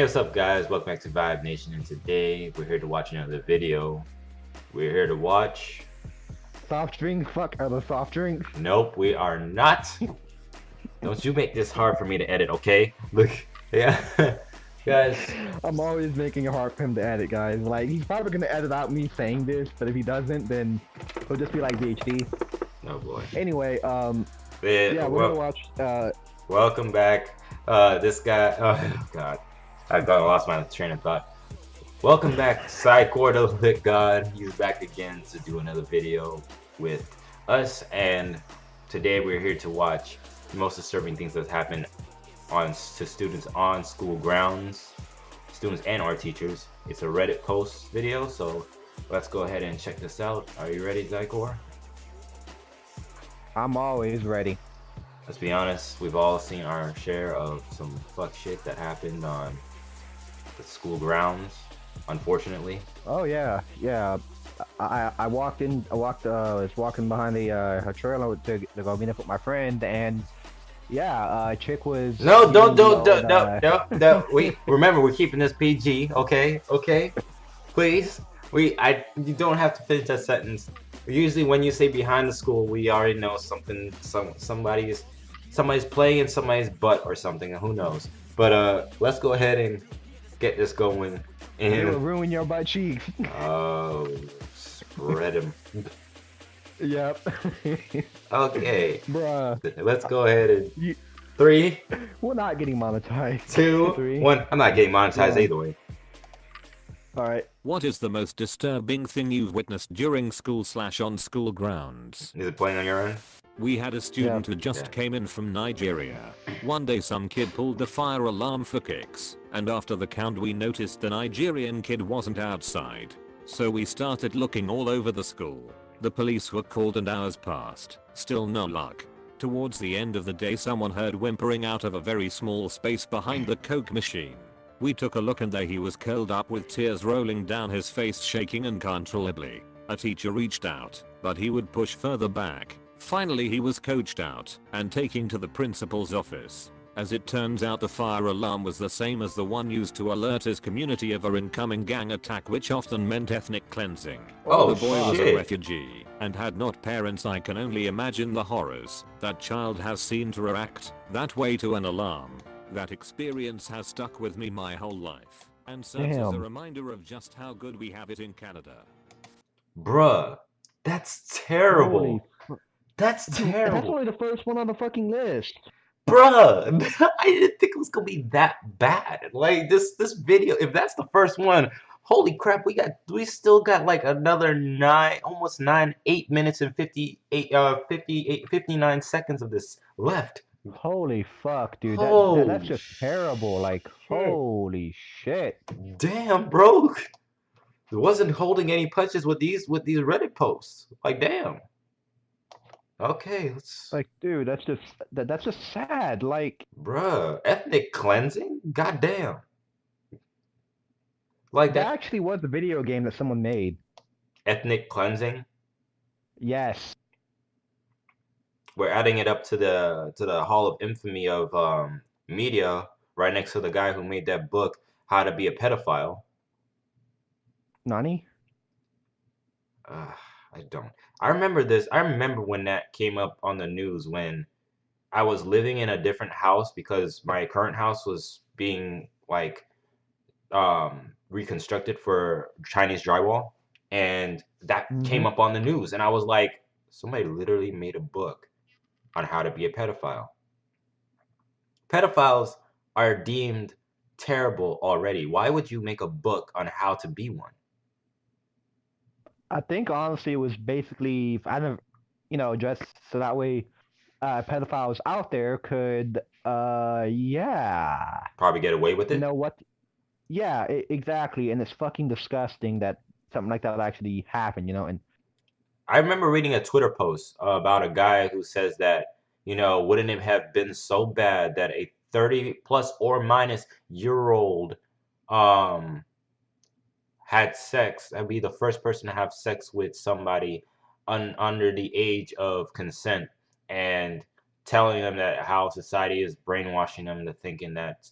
what's up, guys? Welcome back to Vibe Nation, and today we're here to watch another video. We're here to watch... Soft drink? Fuck other soft drink. Nope, we are not. Don't you make this hard for me to edit, okay? Look, yeah. Guys. I'm always making it hard for him to edit, guys. Like, he's probably gonna edit out me saying this, but if he doesn't, then he'll just be like VHD. Oh boy. Anyway, yeah, we're gonna watch, welcome back. This guy, oh god. I lost my train of thought. Welcome back, Xicor the Lit God. He's back again to do another video with us, and today we're here to watch the most disturbing things that happen to students on school grounds, students and our teachers. It's a Reddit post video, so let's go ahead and check this out. Are you ready, Xicor? I'm always ready. Let's be honest, we've all seen our share of some fuck shit that happened on the school grounds, unfortunately. Oh yeah, yeah. I walked was walking behind the trailer to go meet up with my friend, and yeah, chick was... No, don't. We remember, we're keeping this PG, okay? Okay? Please. You don't have to finish that sentence. Usually when you say behind the school, we already know somebody's playing in somebody's butt or something, who knows. But let's go ahead and get this going. And it'll ruin your butt cheeks. Oh, spread them. Yep. Okay. Bruh. Let's go ahead and 3. We're not getting monetized. 2, 3. 1. I'm not getting monetized either way. Alright. What is the most disturbing thing you've witnessed during school/on school grounds? Is it playing on your end? We had a student who just came in from Nigeria. One day some kid pulled the fire alarm for kicks, and after the count we noticed the Nigerian kid wasn't outside. So we started looking all over the school. The police were called and hours passed, still no luck. Towards the end of the day someone heard whimpering out of a very small space behind the Coke machine. We took a look and there he was curled up with tears rolling down his face, shaking uncontrollably. A teacher reached out, but he would push further back. Finally he was coached out and taken to the principal's office. As it turns out, the fire alarm was the same as the one used to alert his community of an incoming gang attack, which often meant ethnic cleansing. Oh, the boy was shit. a refugee and had not parents. I can only imagine the horrors that child has seen to react that way to an alarm. That experience has stuck with me my whole life and serves as a reminder of just how good we have it in Canada. Bruh, that's terrible. That's terrible. That's only the first one on the fucking list. Bruh, I didn't think it was gonna be that bad. Like this video, if that's the first one, holy crap, we still got like another 8 minutes and 59 seconds of this left. Holy fuck, dude. That's just terrible. Like, holy shit. Damn, bro. It wasn't holding any punches with these Reddit posts. Like, damn. Okay, let's... Like, dude, that's just sad. Like, bruh, ethnic cleansing? Goddamn. Like that actually was a video game that someone made. Ethnic cleansing? Yes. We're adding it up to the Hall of Infamy of media, right next to the guy who made that book, How to Be a Pedophile. Nani? I don't. I remember this. I remember when that came up on the news when I was living in a different house because my current house was being like reconstructed for Chinese drywall, and that came up on the news, and I was like, somebody literally made a book on how to be a pedophile. Pedophiles are deemed terrible already. Why would you make a book on how to be one? I think honestly it was basically, just so that way pedophiles out there could probably get away with it. You know what? Yeah, exactly. And it's fucking disgusting that something like that actually happened, and I remember reading a Twitter post about a guy who says that, wouldn't it have been so bad that a 30 plus or minus year old had sex and be the first person to have sex with somebody under the age of consent, and telling them that how society is brainwashing them to thinking that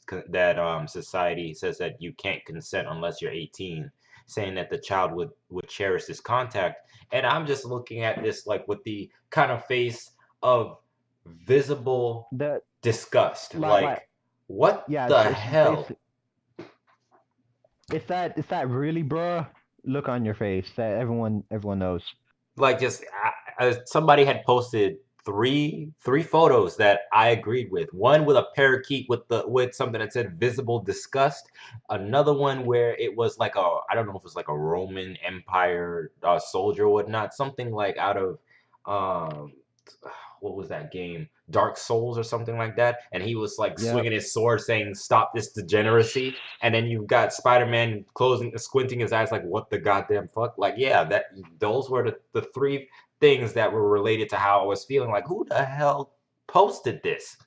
society says that you can't consent unless you're 18, saying that the child would cherish this contact. And I'm just looking at this like with the kind of face of visible The disgust. like Like, what yeah, the it's hell? basically it's that really bruh look on your face that everyone knows. Like, just somebody had posted three photos that I agreed with. One with a parakeet with something that said visible disgust. Another one where it was like I don't know if it was like a Roman Empire soldier or whatnot, something like out of um what was that game? Dark Souls or something like that. And he was like Yep. swinging his sword saying, "Stop this degeneracy." And then you've got Spider-Man squinting his eyes like, "What the goddamn fuck?" Like, yeah, those were the three things that were related to how I was feeling. Like, who the hell posted this?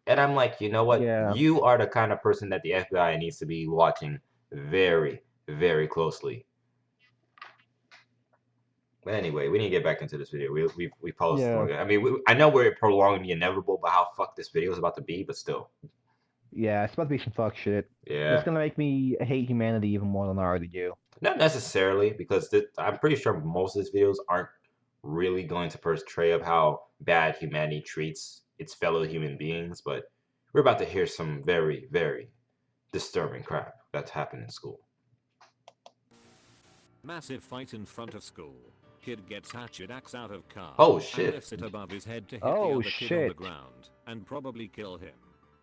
And I'm like, you know what? Yeah. You are the kind of person that the FBI needs to be watching very, very closely. But anyway, we need to get back into this video. We paused. Yeah. I mean, I know we're prolonging the inevitable about how fucked this video is about to be, but still. Yeah, it's about to be some fuck shit. It's Yeah. gonna make me hate humanity even more than I already do. Not necessarily, because I'm pretty sure most of these videos aren't really going to portray of how bad humanity treats its fellow human beings, but we're about to hear some very, very disturbing crap that's happened in school. Massive fight in front of school. Kid gets hatchet axe out of car Oh and shit. lifts it above his head to hit the Oh other kid on the shit. ground and probably kill him.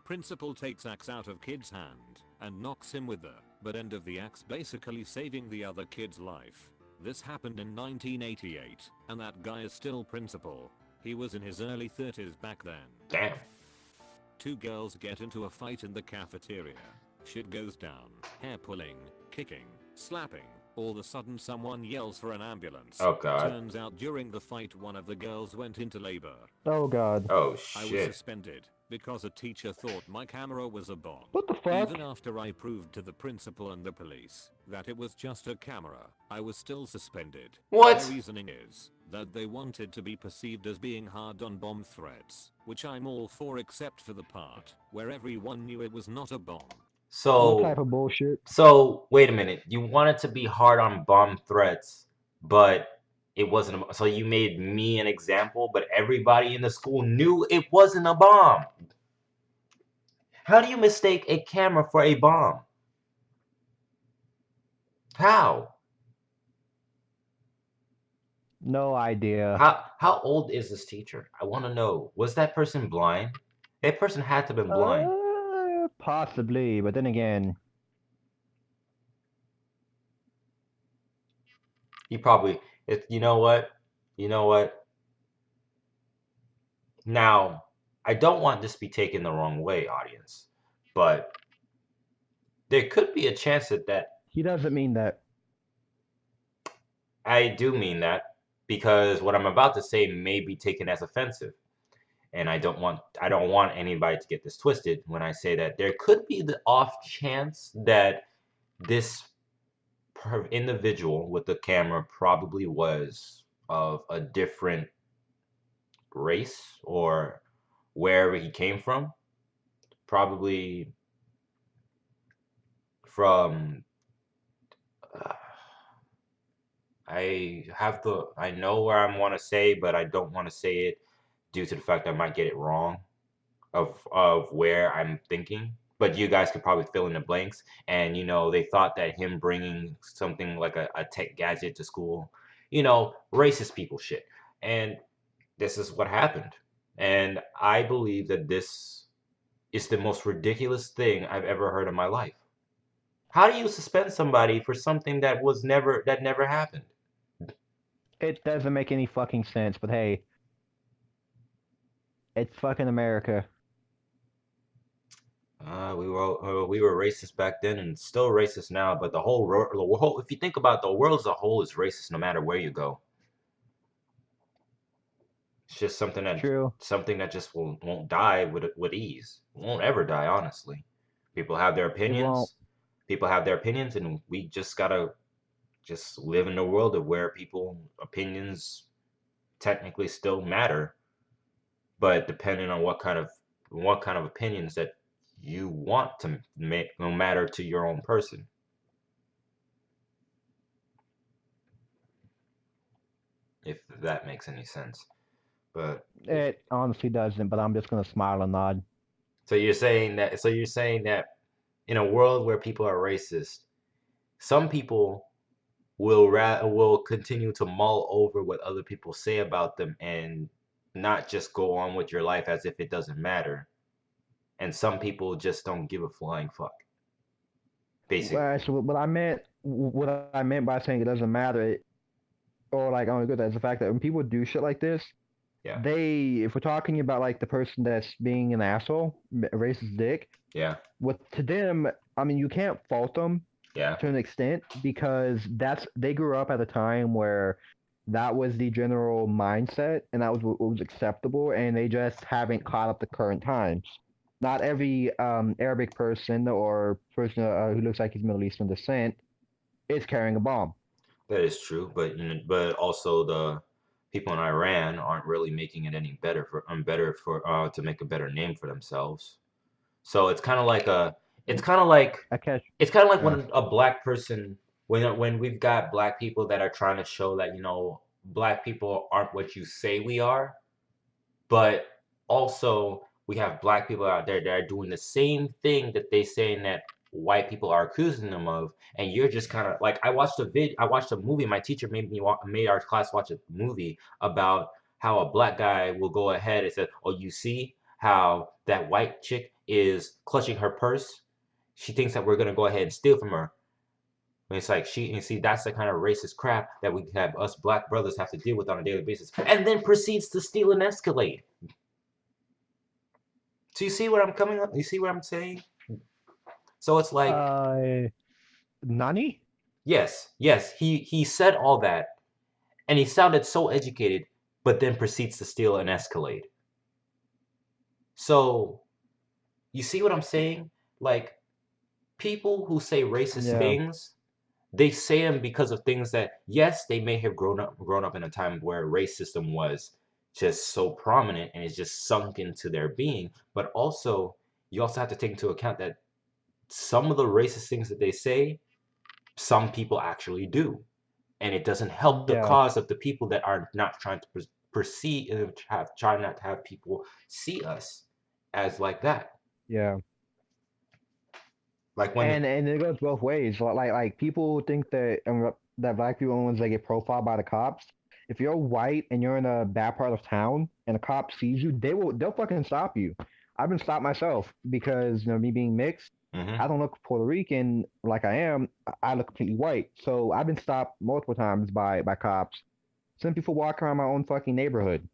Principal takes axe out of kid's hand and knocks him with the butt end of the axe, basically saving the other kid's life. This happened in 1988 and that guy is still principal. He was in his early 30s back then. Damn. Two girls get into a fight in the cafeteria. Shit goes down. Hair pulling, kicking, slapping. All of a sudden someone yells for an ambulance. Oh god. Turns out during the fight one of the girls went into labor. Oh god. Oh I was shit. suspended because a teacher thought my camera was a bomb. What the fuck? Even after I proved to the principal and the police that it was just a camera, I was still suspended. What? Their reasoning is that they wanted to be perceived as being hard on bomb threats, which I'm all for except for the part where everyone knew it was not a bomb. What type So, of bullshit? wait a minute. You wanted to be hard on bomb threats, but it wasn't so you made me an example, but everybody in the school knew it wasn't a bomb. How do you mistake a camera for a bomb? How? No idea. How old is this teacher? I want to know. Was that person blind? That person had to have been blind. Possibly, but then again, He probably you know what? You know what? Now, I don't want this to be taken the wrong way, audience, but there could be a chance that he doesn't mean that. I do mean that, because what I'm about to say may be taken as offensive. And I don't want anybody to get this twisted when I say that there could be the off chance that this individual with the camera probably was of a different race or wherever he came from, probably from I know where I want to say, but I don't want to say it due to the fact I might get it wrong of where I'm thinking. But you guys could probably fill in the blanks. And they thought that him bringing something like a tech gadget to school, racist people shit. And this is what happened. And I believe that this is the most ridiculous thing I've ever heard in my life. How do you suspend somebody for something that never happened? It doesn't make any fucking sense, but hey, it's fucking America. We were racist back then and still racist now, but the whole if you think about it, the world as a whole is racist no matter where you go. It's just something True. that just won't die with ease. It won't ever die, honestly. People have their It won't. opinions. People have their opinions, and we just gotta just live in a world of where people opinions technically still matter. but depending on what kind of opinions that you want to make no matter to your own person. If that makes any sense. But It honestly doesn't, but I'm just gonna smile and nod. so you're saying that in a world where people are racist, some people will continue to mull over what other people say about them and not just go on with your life as if it doesn't matter. And some people just don't give a flying fuck. Basically. Well, so what I meant by saying it doesn't matter, or like only good, is the fact that when people do shit like this, Yeah. if we're talking about like the person that's being an asshole, a racist dick, Yeah. to them, I mean, you can't fault them Yeah. to an extent because they grew up at a time where that was the general mindset and that was what was acceptable, and they just haven't caught up to current times. Not every Arabic person or person who looks like he's Middle Eastern descent is carrying a bomb. That is true, but also the people in Iran aren't really making it any better for to make a better name for themselves. So it's kind of like I catch. it's kind of like Yeah, when a black person when we've got black people that are trying to show that black people aren't what you say we are, but also we have black people out there that are doing the same thing that they saying that white people are accusing them of, and you're just kind of like I watched a movie. My teacher made our class watch a movie about how a black guy will go ahead and say, "Oh, you see how that white chick is clutching her purse? She thinks that we're gonna go ahead and steal from her." And it's like you see, that's the kind of racist crap that we have us black brothers have to deal with on a daily basis, and then proceeds to steal and escalate. So you see what I'm coming up? You see what I'm saying? So it's like, Nani? yes, he said all that, and he sounded so educated, but then proceeds to steal and escalate. So you see what I'm saying? Like people who say racist Yeah, things, they say them because of things that yes, they may have grown up in a time where racism was just so prominent and it's just sunk into their being, but also you also have to take into account that some of the racist things that they say, some people actually do. And it doesn't help the yeah, cause of the people that are not trying to perceive, try not to have people see us as like that. yeah. Like when it, And it goes both ways. Like people think that that black people only get profiled by the cops. If you're white and you're in a bad part of town and a cop sees you, they'll fucking stop you. I've been stopped myself because me being mixed, hmm I don't look Puerto Rican like I am. I look completely white. So I've been stopped multiple times by cops simply for walking around my own fucking neighborhood.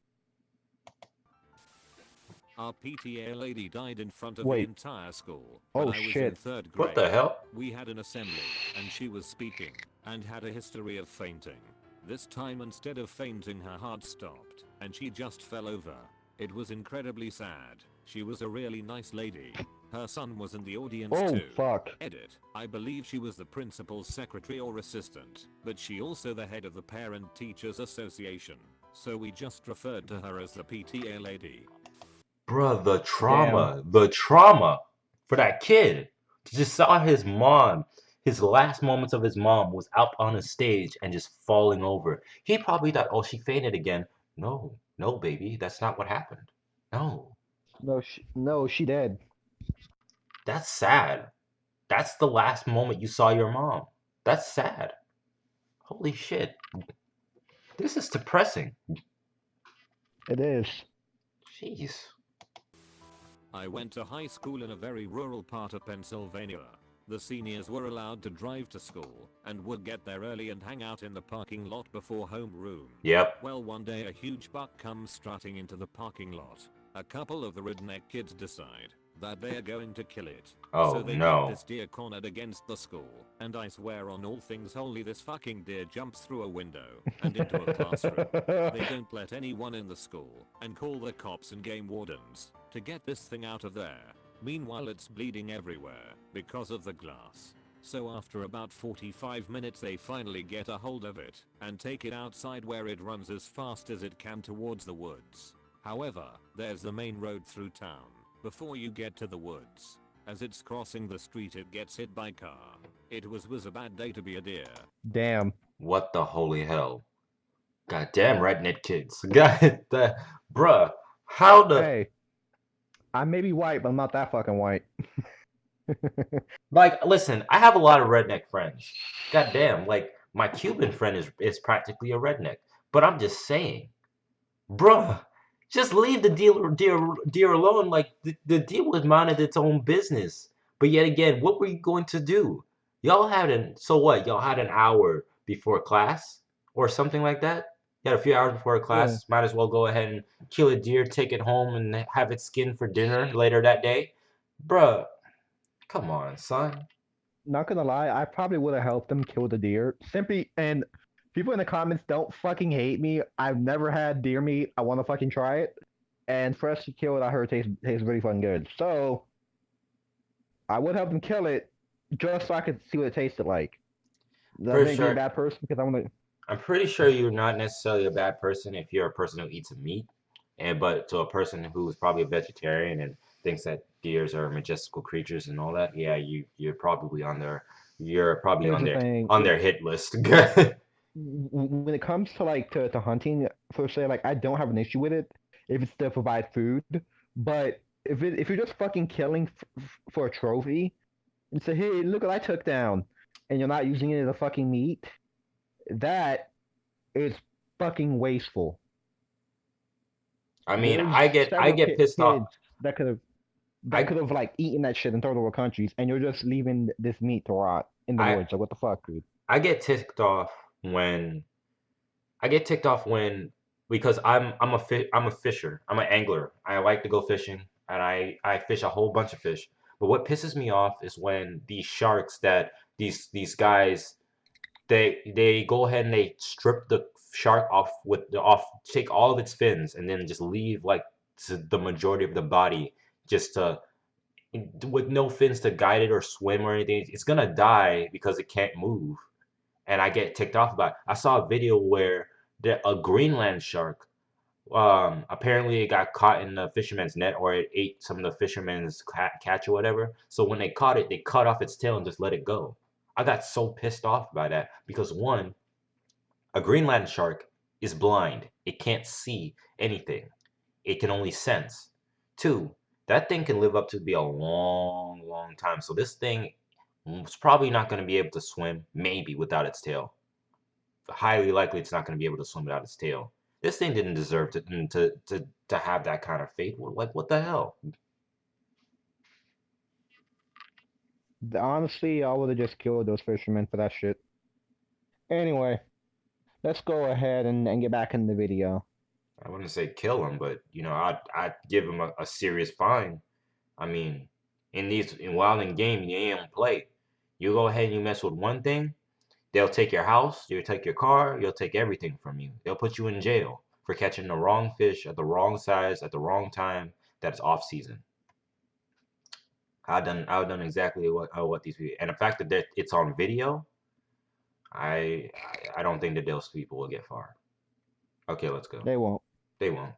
Our PTA lady died in front of the Wait, entire school when oh I was in shit. 3rd what the grade. hell? We had an assembly, and she was speaking, and had a history of fainting. This time instead of fainting her heart stopped, and she just fell over. It was incredibly sad. She was a really nice lady. Her son was in the audience Oh too. fuck. Edit. I believe she was the principal's secretary or assistant, but she also the head of the Parent Teachers Association. So we just referred to her as the PTA lady. Bruh, Damn. the trauma for that kid. To just saw his mom, his last moments of his mom was out on a stage and just falling over. He probably thought, oh, she fainted again. No, no, baby, that's not what happened. No, No, she dead. that's sad. That's the last moment you saw your mom. That's sad. Holy shit. This is depressing. It is. Jeez. I went to high school in a very rural part of Pennsylvania. The seniors were allowed to drive to school and would get there early and hang out in the parking lot before homeroom. Yep. Well, one day a huge buck comes strutting into the parking lot. A couple of the redneck kids decide that they are going to kill it. So Oh they get no. this deer cornered against the school, and I swear on all things holy this fucking deer jumps through a window and into a classroom. They don't let anyone in the school and call the cops and game wardens to get this thing out of there. Meanwhile it's bleeding everywhere because of the glass. So after about 45 minutes they finally get a hold of it and take it outside where it runs as fast as it can towards the woods. However, there's the main road through town before you get to the woods. As it's crossing the street, it gets hit by car. It was a bad day to be a deer. Damn. What the holy hell? Goddamn redneck kids. God, bruh. How the Hey, I may be white, but I'm not that fucking white. like? Listen, I have a lot of redneck friends. Goddamn, like my Cuban friend is practically a redneck. But I'm just saying, bruh, just leave the deer alone. Like the deer was minded its own business. But yet again, what were you going to do? Y'all had so what? Y'all had an hour before class or something like that. You had a few hours before Yeah. class. Might as well go ahead and kill a deer, take it home, and have it skinned for dinner later that day. Bruh, come on, son. Not gonna lie, I probably would have helped them kill the deer. Simply, and people in the comments don't fucking hate me. I've never had deer meat. I want to fucking try it. And freshly killed, I heard tastes really fucking good. So I would help them kill it just so I could see what it tasted like. Does that For make me a sure. bad person because I want to? I'm pretty sure you're not necessarily a bad person if you're a person who eats meat, and but to a person who's probably a vegetarian and thinks that deers are majestical creatures and all that, yeah, you're probably Here's the thing. on their hit list. When it comes to like to hunting, for say like I don't have an issue with it if it's to provide food, but if you're just fucking killing for a trophy and say, hey, look what I took down, and you're not using it as a fucking meat, that is fucking wasteful. I mean, There's I several get pissed off. kids that could have I like eaten that shit in third world countries, and you're just leaving this meat to rot in the I woods. Like what the fuck, dude? I get ticked off when I get ticked off when because I'm a fisher. I'm an angler. I like to go fishing and I fish a whole bunch of fish. But what pisses me off is when these sharks that these guys they go ahead and they strip the shark off with the off take all of its fins and then just leave like the majority of the body just to with no fins to guide it or swim or anything. It's gonna die because it can't move and I get ticked off about it. I saw a video where a Greenland shark, apparently it got caught in the fisherman's net or it ate some of the fisherman's catch or whatever. So when they caught it, they cut off its tail and just let it go. I got so pissed off by that because one, a Greenland shark is blind. It can't see anything. It can only sense. Two, that thing can live up to be a long, long time. So this thing is probably not going to be able to swim, maybe without its tail. Highly likely it's not going to be able to swim without its tail. This thing didn't deserve to have that kind of fate. Like what the hell? Honestly, I would have just killed those fishermen for that shit. Anyway, let's go ahead and get back in the video. I wouldn't say kill him, but you know, I'd give him a serious fine. I mean, in Wild and Game, you ain't gonna play. You go ahead and you mess with one thing, they'll take your house, you'll take your car, you'll take everything from you. They'll put you in jail for catching the wrong fish at the wrong size at the wrong time. That's off season. I've done exactly what these people and the fact that it's on video. I I don't think that those people will get far. Okay, let's go. They won't. They won't.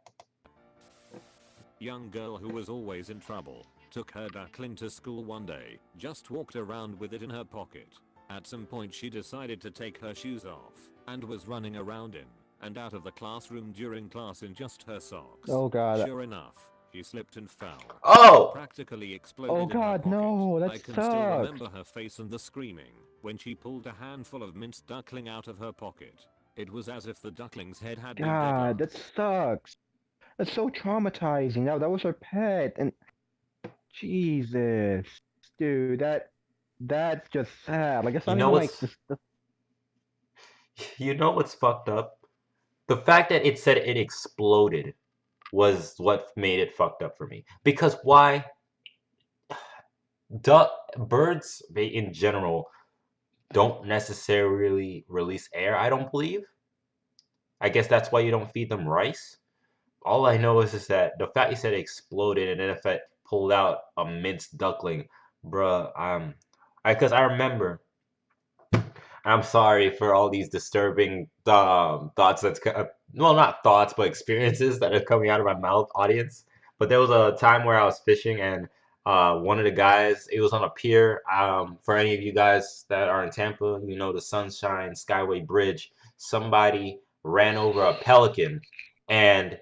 Young girl who was always in trouble took her duckling to school one day, just walked around with it in her pocket. At some point she decided to take her shoes off and was running around in and out of the classroom during class in just her socks. Oh god. Sure enough, she slipped and fell. Oh! Practically exploded Oh in her god, pocket. no, that I can sucks. still remember her face and the screaming when she pulled a handful of minced duckling out of her pocket. It was as if the duckling's head had been God, dead that sucks. That's so traumatizing. That was her pet, and Jesus, dude, that's just sad. Like it's You not know even like what's this. you know what's fucked up? The fact that it said it exploded was what made it fucked up for me. Because why? Birds in general don't necessarily release air, I don't believe. I guess that's why you don't feed them rice. All I know is that the fact you said it exploded and then if it pulled out a minced duckling, bruh, because I'm sorry for all these disturbing thoughts well, not thoughts, but experiences that are coming out of my mouth, audience. But there was a time where I was fishing and one of the guys, it was on a pier. For any of you guys that are in Tampa, you know the Sunshine Skyway Bridge. Somebody ran over a pelican, and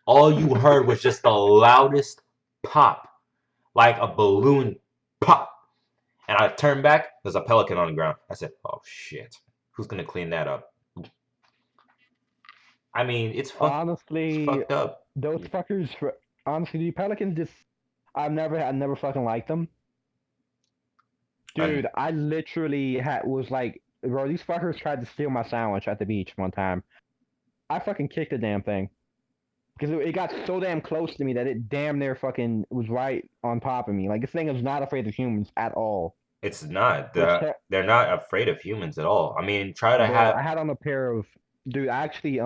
all you heard was just the loudest pop, like a balloon pop. And I turned back, there's a pelican on the ground. I said, oh shit, who's gonna clean that up? I mean, it's Honestly, fucked up. those fuckers. Honestly, the Pelicans just. I never fucking liked them. And Dude, I literally was like, bro, these fuckers tried to steal my sandwich at the beach one time. I fucking kicked the damn thing because it got so damn close to me that it damn near fucking was right on top of me. Like this thing is not afraid of humans at all. it's not. Which, They're not afraid of humans at all. I mean, try to bro, have I had on a pair of, dude. Actually,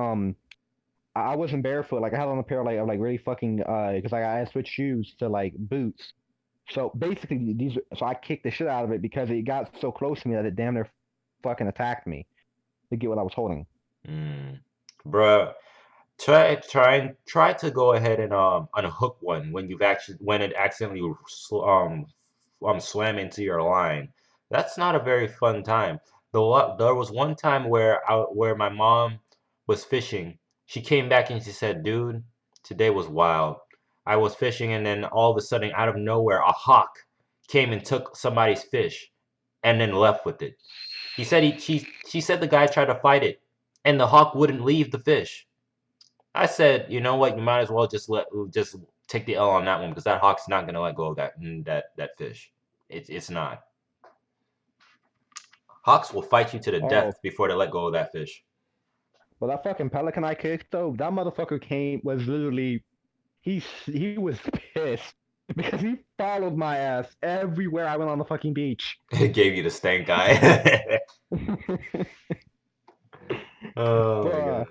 I wasn't barefoot. Like I had on a pair of like really fucking because I switched shoes to like boots. So basically, so I kicked the shit out of it because it got so close to me that it damn near fucking attacked me to get what I was holding. bruh, try to go ahead and unhook one when it accidentally swam into your line. That's not a very fun time. There was one time where my mom was fishing. She came back and she said, "Dude, today was wild. I was fishing and then all of a sudden, out of nowhere, a hawk came and took somebody's fish, and then left with it." She said the guy tried to fight it, and the hawk wouldn't leave the fish. I said, you know what? You might as well just take the L on that one because that hawk's not gonna let go of that fish. It's not. Hawks will fight you to the Oh, death before they let go of that fish. but that fucking pelican I kicked though, that motherfucker was literally he was pissed because he followed my ass everywhere I went on the fucking beach. It gave you the stank eye. Oh my Bruh, god.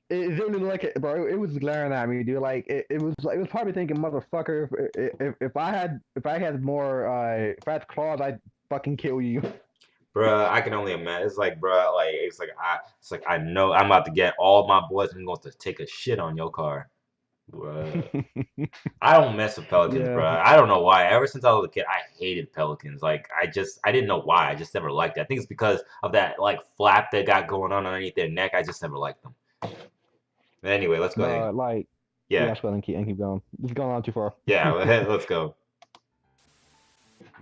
it literally like it, bro. It was glaring at me, dude. Like it was probably thinking, motherfucker, if I had more if I had claws, I'd fucking kill you. Bruh, I can only imagine. It's like I know I'm about to get all my boys and I'm going to take a shit on your car. Bruh. I don't mess with pelicans, Yeah. bruh. I don't know why. Ever since I was a kid, I hated pelicans. Like I didn't know why. I just never liked it. I think it's because of that like flap they got going on underneath their neck. I just never liked them. Anyway, let's go ahead. Like yeah, Yeah, let's go ahead and keep going. It's going on too far. yeah. Let's go.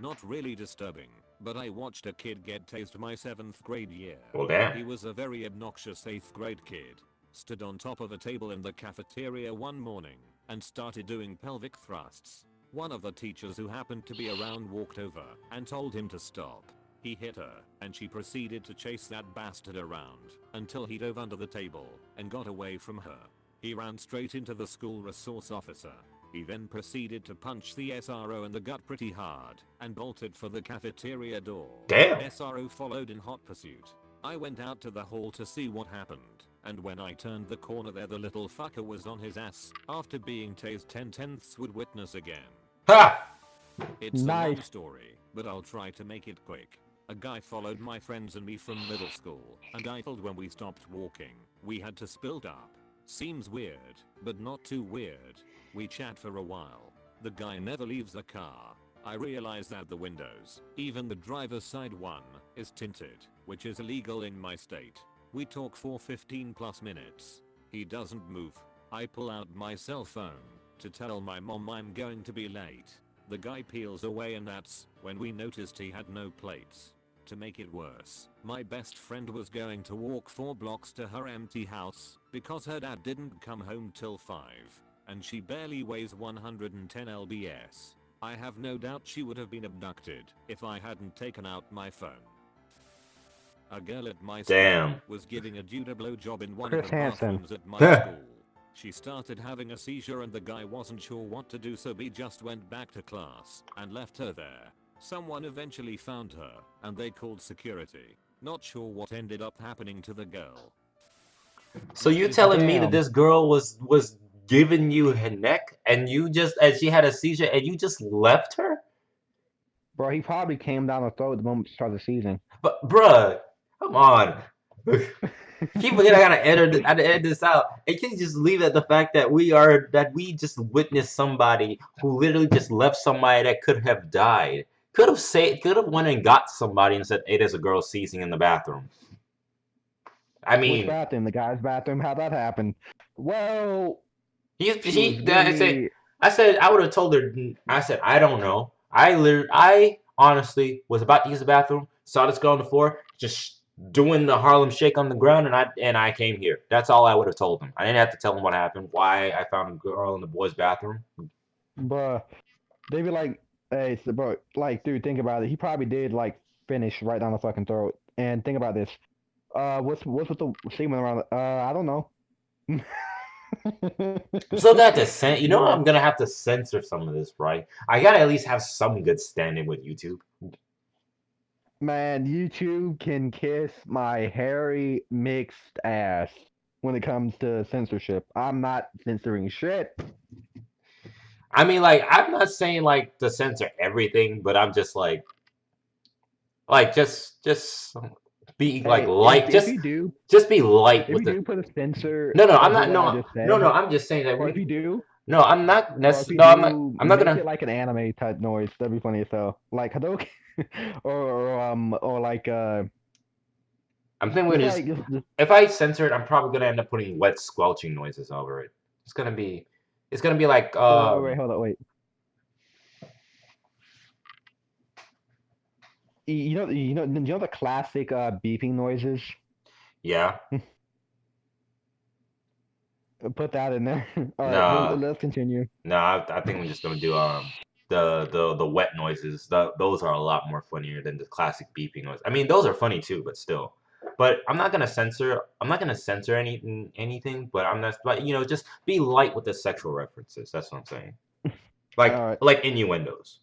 Not really disturbing, but I watched a kid get tased my 7th grade year. Well, damn. He was a very obnoxious 8th grade kid. Stood on top of a table in the cafeteria one morning and started doing pelvic thrusts. One of the teachers who happened to be around walked over and told him to stop. He hit her, and she proceeded to chase that bastard around until he dove under the table and got away from her. He ran straight into the school resource officer. He then proceeded to punch the SRO in the gut pretty hard and bolted for the cafeteria door. Damn. SRO followed in hot pursuit. I went out to the hall to see what happened, and when I turned the corner there the little fucker was on his ass after being tased 10/10ths would witness again. Ha! It's a Nice. long story, but I'll try to make it quick. A guy followed my friends and me from middle school, and I told when we stopped walking, we had to split up. Seems weird, but not too weird. We chat for a while. The guy never leaves the car. I realize that the windows, even the driver's side one, is tinted, which is illegal in my state. We talk for 15 plus minutes. He doesn't move. I pull out my cell phone to tell my mom I'm going to be late. The guy peels away and that's when we noticed he had no plates. To make it worse, my best friend was going to walk 4 blocks to her empty house because her dad didn't come home till 5, and she barely weighs 110 lbs. I have no doubt she would have been abducted if I hadn't taken out my phone. A girl at my school was giving a dude a blowjob in one of the bathrooms at my school. She started having a seizure and the guy wasn't sure what to do, so he just went back to class and left her there. Someone eventually found her and they called security. Not sure what ended up happening to the girl. So you're telling me that this girl was giving you her neck and she had a seizure and you just left her? Bro, he probably came down the throat the moment he started seizing. But bruh, Come on. People here gotta edit this out. It can just leave at the fact that we just witnessed somebody who literally just left somebody that could have died. Could have went and got somebody and said, "Hey, there's a girl seizing in the bathroom." I Which mean, bathroom? The guy's bathroom? How'd that happen? Well, he, she was he literally. I said I would have told her. I said I don't know. I honestly was about to use the bathroom, saw this girl on the floor, just doing the Harlem Shake on the ground, and I came here. That's all I would have told him. I didn't have to tell him what happened, why I found a girl in the boys' bathroom. Bruh, they be like, hey, so, bro, like, dude, think about it. He probably did like finish right down the fucking throat. And think about this. What's with the semen around? I don't know. I'm still gonna have to you know Bruh, I'm gonna have to censor some of this, right? I gotta at least have some good standing with YouTube. man, YouTube can kiss my hairy mixed ass when it comes to censorship. I'm not censoring shit. I mean, like, I'm not saying like to censor everything, but I'm just like just be like Hey, light, just be light if with you the. do put a censor No, no, I'm over not. what I No, just no, no. said, I'm just saying that or if you do, No, I'm not. or if you No, I'm not. do, I'm not make it gonna. like an anime type noise. That'd be funny as hell, like Hadouken, or like I'm thinking we're just just. like just If I censor it, I'm probably gonna end up putting wet squelching noises over it. It's gonna be. It's gonna be like. wait, hold on, wait. You know the classic beeping noises. Yeah. Put that in there. All right, No. let's continue. No. I think we're just gonna do the wet noises. Those are a lot more funnier than the classic beeping noise. I mean, those are funny too, but still. But I'm not gonna censor. I'm not gonna censor anything. But I'm not. But just be light with the sexual references. That's what I'm saying. All right. Like innuendos.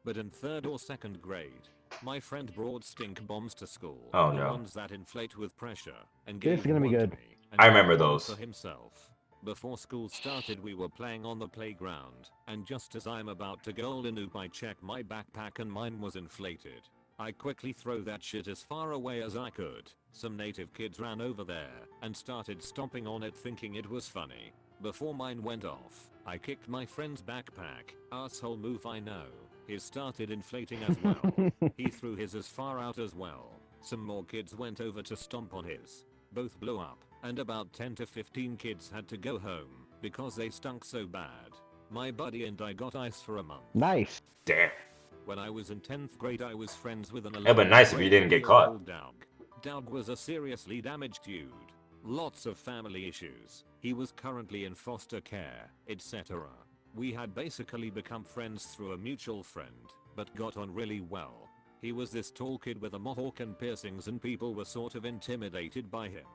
But in 3rd or 2nd grade, my friend brought stink bombs to school. Oh the no. ones that inflate with pressure, and This gave is gonna be one to good. me, and I took remember one those. for himself. Before school started, we were playing on the playground, and just as I'm about to go Linoop, I check my backpack and mine was inflated. I quickly throw that shit as far away as I could. Some native kids ran over there and started stomping on it thinking it was funny. Before mine went off, I kicked my friend's backpack. Asshole move, I know. His started inflating as well. He threw his as far out as well. Some more kids went over to stomp on his. Both blew up, and about 10 to 15 kids had to go home because they stunk so bad. My buddy and I got ice for a month. Nice. Damn. When I was in 10th grade, I was friends with an 11th It'd been nice if you grade didn't get girl caught. called Doug. Doug was a seriously damaged dude. Lots of family issues. He was currently in foster care, etc. We had basically become friends through a mutual friend, but got on really well. He was this tall kid with a mohawk and piercings, and people were sort of intimidated by him.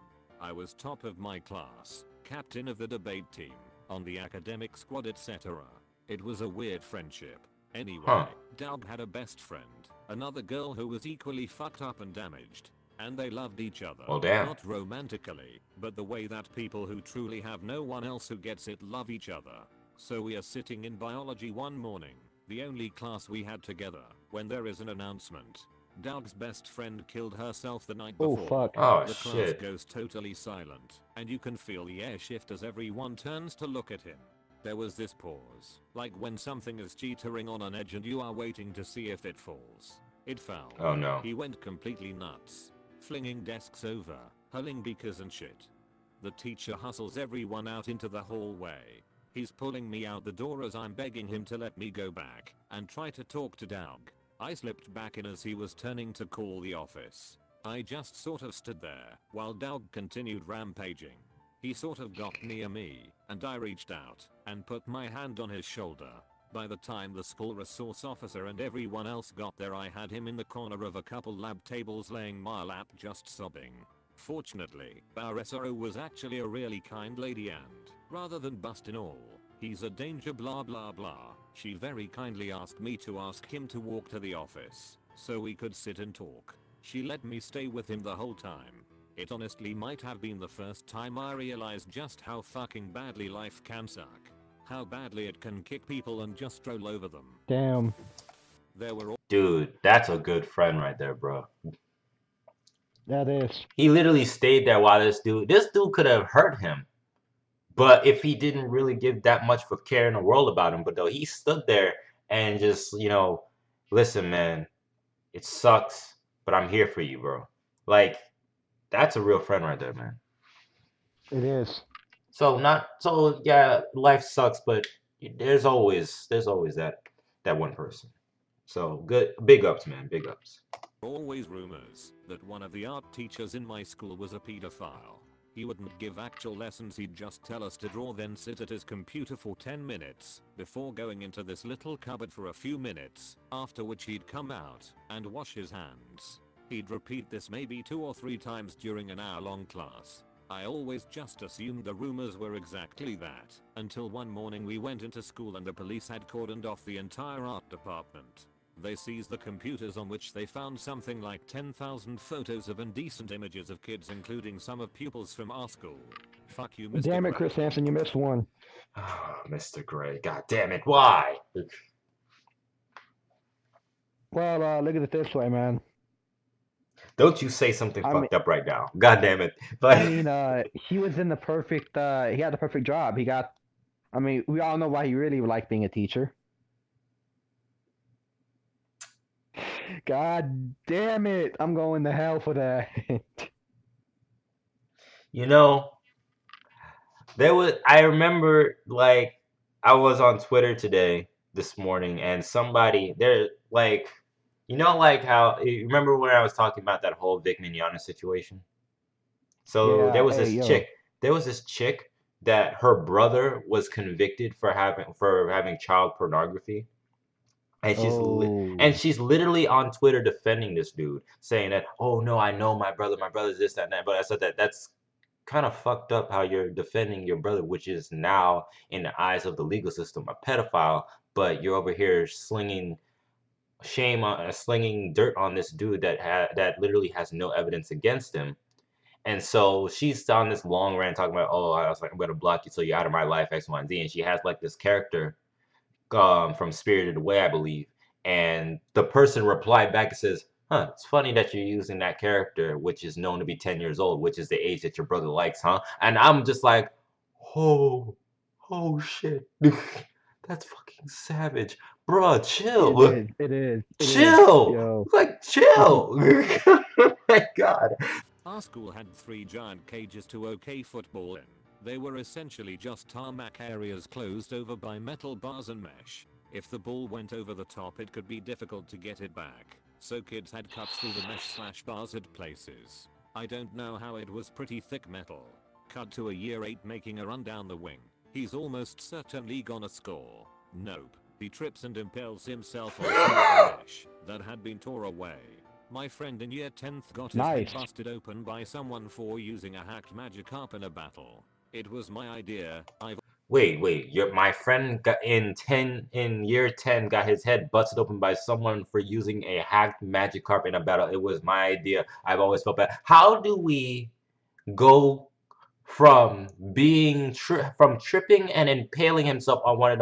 I was top of my class, captain of the debate team, on the academic squad, etc. It was a weird friendship. Anyway, Doug had a best friend, another girl who was equally fucked up and damaged. And they loved each other. Well, damn. Not romantically, but the way that people who truly have no one else who gets it love each other. So we are sitting in biology one morning, the only class we had together, when there is an announcement. Doug's best friend killed herself the night Oh before. fuck. Oh The shit. class goes totally silent, and you can feel the air shift as everyone turns to look at him. There was this pause, like when something is teetering on an edge and you are waiting to see if it falls. It fell. Oh no. He went completely nuts, flinging desks over, hurling beakers and shit. The teacher hustles everyone out into the hallway. He's pulling me out the door as I'm begging him to let me go back and try to talk to Doug. I slipped back in as he was turning to call the office. I just sort of stood there while Doug continued rampaging. He sort of got near me, and I reached out and put my hand on his shoulder. By the time the school resource officer and everyone else got there, I had him in the corner of a couple lab tables laying my lap just sobbing. Fortunately, our SRO was actually a really kind lady, and rather than bustin' all, he's a danger blah blah blah, she very kindly asked me to ask him to walk to the office so we could sit and talk. She let me stay with him the whole time. It honestly might have been the first time I realized just how fucking badly life can suck. How badly it can kick people and just roll over them. Damn. There were Dude, that's a good friend right there, bro. That is. He literally stayed there while this dude could have hurt him. But if he didn't really give that much of care in the world about him, but though he stood there and just, listen, man, it sucks, but I'm here for you, bro. Like, that's a real friend right there, man. It is. So yeah, life sucks, but there's always that one person. So good, big ups, man, big ups. Always rumors that one of the art teachers in my school was a pedophile. He wouldn't give actual lessons, he'd just tell us to draw, then sit at his computer for 10 minutes before going into this little cupboard for a few minutes, after which he'd come out and wash his hands. He'd repeat this maybe 2 or 3 times during an hour-long class. I always just assumed the rumors were exactly that, until one morning we went into school and the police had cordoned off the entire art department. They seized the computers on which they found something like 10,000 photos of indecent images of kids, including some of pupils from our school. Fuck you, Mr. Damn it, Gray. Chris Hansen, you missed one. Oh, Mr. Gray, god damn it, why? Well, look at it this way, man. Don't you say something fucked up right now. God damn it. But I mean, he was in the perfect, he had the perfect job. We all know why he really liked being a teacher. God damn it, I'm going to hell for that. I remember, like, I was on Twitter this morning, and somebody, like, like how, you remember when I was talking about that whole Vic Mignogna situation? So Yeah, hey, yo. There was this chick that her brother was convicted for having child pornography. And she's literally on Twitter defending this dude, saying that, oh no, I know my brother's this, that, and that. But I said that's kind of fucked up how you're defending your brother, which is now in the eyes of the legal system a pedophile, but you're over here slinging dirt on this dude that literally has no evidence against him. And so she's on this long rant talking about, oh, I was like, I'm gonna block you so you're out of my life, X, Y, and Z. And she has like this character from Spirited Away, I believe. And the person replied back and says, huh, it's funny that you're using that character, which is known to be 10 years old, which is the age that your brother likes, huh? And I'm just like, oh shit. That's fucking savage. Bruh, chill. It is. Chill. Yo. Like, chill. Oh my God. Our school had 3 giant cages to OK football in. They were essentially just tarmac areas closed over by metal bars and mesh. If the ball went over the top, it could be difficult to get it back, so kids had cuts through the mesh/bars at places. I don't know how, it was pretty thick metal. Cut to a year 8 making a run down the wing. He's almost certainly gonna score. Nope. He trips and impales himself on some of the mesh that had been tore away. My friend in year 10th got his head busted open by someone for using a hacked Magikarp in a battle. It was my idea. Wait, my friend in year 10 got his head busted open by someone for using a hacked Magikarp in a battle. It was my idea. I've always felt bad. How do we go from tripping and impaling himself on one of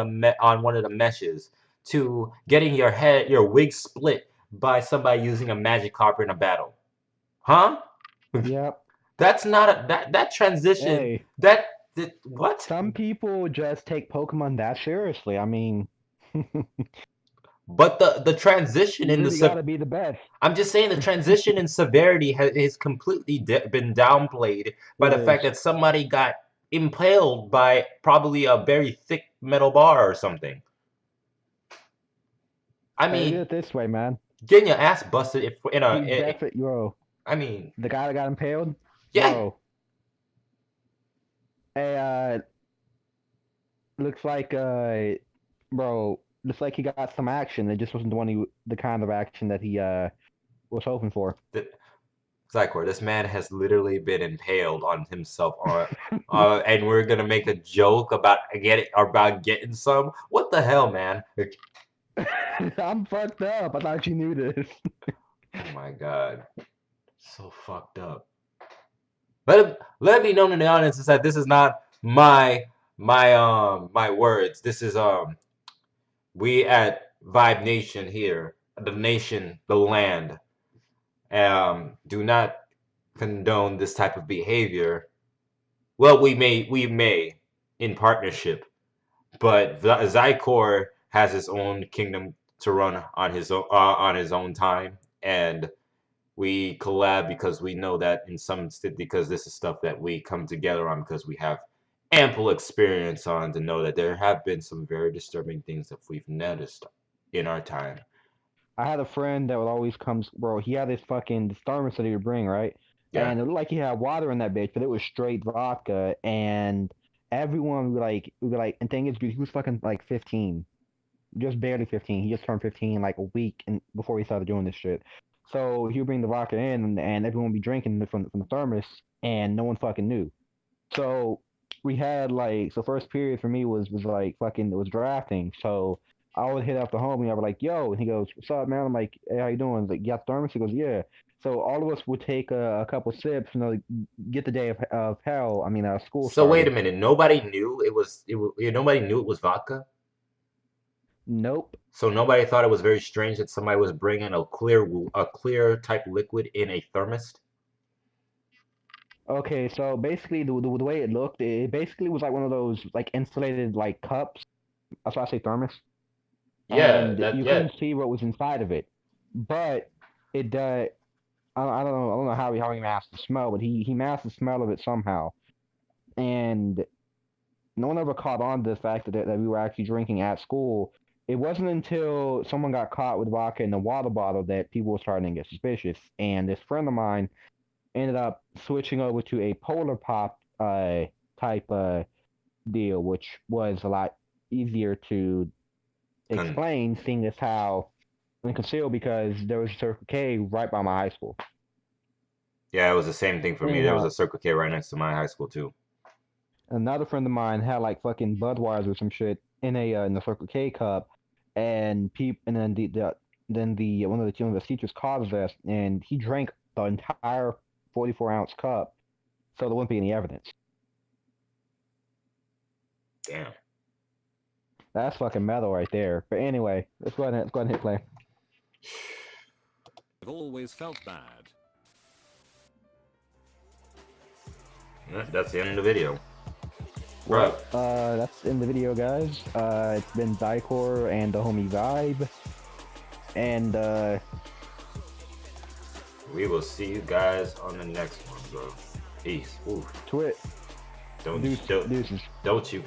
the meshes to getting your wig split by somebody using a Magikarp in a battle? Huh? Yep. That's not that transition. Hey. What? Some people just take Pokemon that seriously. I mean, but the transition in you gotta be the best. I'm just saying the transition in severity has completely been downplayed by the fact that somebody got impaled by probably a very thick metal bar or something. I mean, look at it this way, man. Getting your ass busted Bro. I mean, the guy that got impaled. Yeah. Bro. Hey, looks like he got some action. It just wasn't the kind of action that he was hoping for. Xicor, this man has literally been impaled on himself and we're gonna make a joke about getting some? What the hell, man? I'm fucked up. I thought you knew this. Oh my God. So fucked up. Let it be known in the audience that this is not my words. This is we at Vibe Nation here, the nation, the land, do not condone this type of behavior. Well, we may in partnership, but Xicor has his own kingdom to run on his own time, and we collab because we know that because this is stuff that we come together on because we have ample experience on to know that there have been some very disturbing things that we've noticed in our time. I had a friend that would always come, bro. He had this fucking thermos that he would bring, right? Yeah. And it looked like he had water in that bitch, but it was straight vodka. And everyone would be like, and thing is, dude, he was fucking like 15, just barely 15. He just turned 15 like a week before he started doing this shit. So he would bring the vodka in, and everyone would be drinking from the thermos, and no one fucking knew. So we had like, so first period for me was like fucking, it was drafting. So I would hit up the homie. I was like, "Yo," and he goes, "What's up, man?" I'm like, "Hey, how you doing?" He's like, "You got thermos?" He goes, "Yeah." So all of us would take a couple sips, get the day of hell. I mean, school So wait started. a minute. Nobody knew nobody knew it was vodka. Nope. So nobody thought it was very strange that somebody was bringing a clear type liquid in a thermos. Okay, so basically the way it looked, it basically was like one of those like insulated like cups. That's why I say thermos. Yeah, And you couldn't see what was inside of it, but it I don't know how he masked the smell, but he masked the smell of it somehow, and no one ever caught on to the fact that we were actually drinking at school. It wasn't until someone got caught with vodka in the water bottle that people were starting to get suspicious. And this friend of mine ended up switching over to a polar pop type deal, which was a lot easier to explain, seeing as how and conceal because there was a Circle K right by my high school. Yeah, it was the same thing for me. There was Anyhow, a Circle K right next to my high school too. another friend of mine had like fucking Budweiser or some shit in the Circle K cup, and then the one of the teachers called his ass, and he drank the entire 44-ounce cup, so there wouldn't be any evidence. Damn. That's fucking metal right there. But anyway, let's go ahead and hit play. I've always felt bad. That's the end of the video. Well, that's in the video, guys. It's been Xicor and the homie Vibe, and we will see you guys on the next one, bro. Peace. Oof. Twit. Don't Deuces. you?